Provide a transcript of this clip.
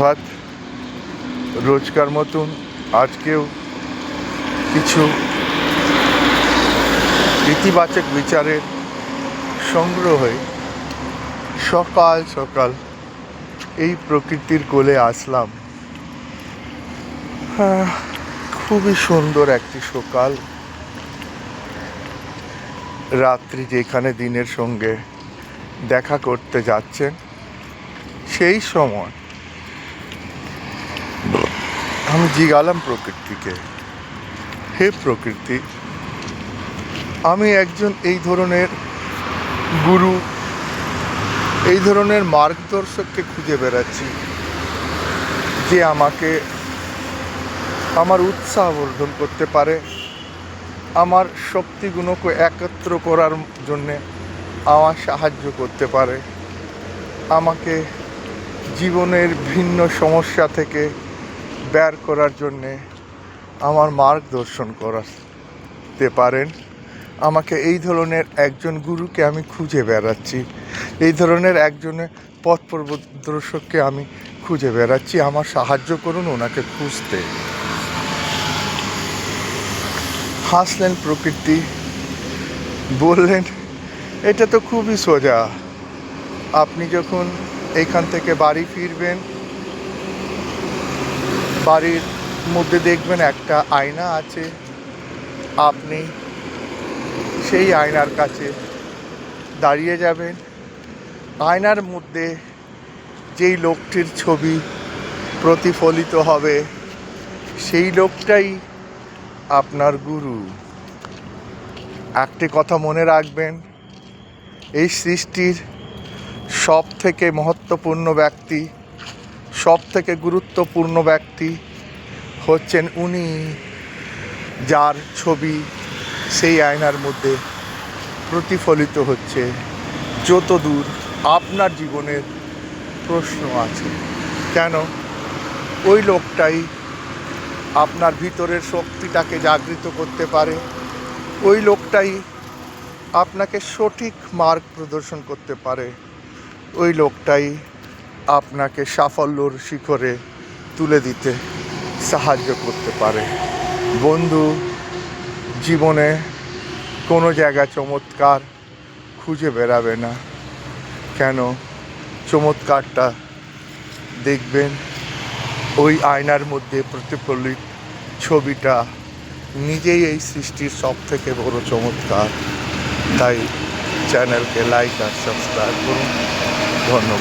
সুপ্রভাত। রোজকার মতন আজকেও কিছু ইতিবাচক বিচারের সংগ্রহে সকাল সকাল এই প্রকৃতির কোলে আসলাম। খুবই সুন্দর একটি সকাল। রাত্রি যেখানে দিনের সঙ্গে দেখা করতে যাচ্ছেন, সেই সময় আমি জিজ্ঞালাম প্রকৃতিকে, হে প্রকৃতি, আমি একজন এই ধরনের গুরু, এই ধরনের মার্গদর্শককে খুঁজে বেড়াচ্ছি, যে আমাকে আমার উৎসাহ বর্ধন করতে পারে, আমার শক্তিগুলোকে একত্র করার জন্যে আমার সাহায্য করতে পারে, আমাকে জীবনের ভিন্ন সমস্যা থেকে বের করার জন্যে আমার মার্গদর্শন করাতে পারেন। আমাকে এই ধরনের একজন গুরুকে আমি খুঁজে বেড়াচ্ছি, এই ধরনের একজনের পথ প্রদর্শককে আমি খুঁজে বেড়াচ্ছি। আমার সাহায্য করুন ওনাকে খুঁজতে। হাসলেন প্রকৃতি, বললেন, এটা তো খুবই সোজা। আপনি যখন এইখান থেকে বাড়ি ফিরবেন, বাড়ির মধ্যে দেখবেন একটা আয়না আছে। আপনি সেই আয়নার কাছে দাঁড়িয়ে যাবেন। আয়নার মধ্যে যেই লোকটির ছবি প্রতিফলিত হবে, সেই লোকটাই আপনার গুরু। একটি কথা মনে রাখবেন, এই সৃষ্টির সব থেকে মহত্বপূর্ণ ব্যক্তি, সব থেকে গুরুত্বপূর্ণ ব্যক্তি হচ্ছেন উনি, যার ছবি সেই আয়নার মধ্যে প্রতিফলিত হচ্ছে। যত দূর আপনার জীবনের প্রশ্ন আছে, কেন ওই লোকটাই আপনার ভিতরের শক্তিটাকে জাগৃত করতে পারে, ওই লোকটাই আপনাকে সঠিক মার্গ প্রদর্শন করতে পারে, ওই লোকটাই আপনাকে সাফল্যর শিখরে তুলে দিতে সাহায্য করতে পারে। বন্ধু, জীবনে কোনো জায়গায় চমৎকার খুঁজে বেড়াবে না, কেন চমৎকারটা দেখবেন ওই আয়নার মধ্যে প্রতিফলিত ছবিটা নিজেই এই সৃষ্টির সব থেকে বড় চমৎকার। তাই চ্যানেলকে লাইক আর সাবস্ক্রাইব করুন। ধন্যবাদ।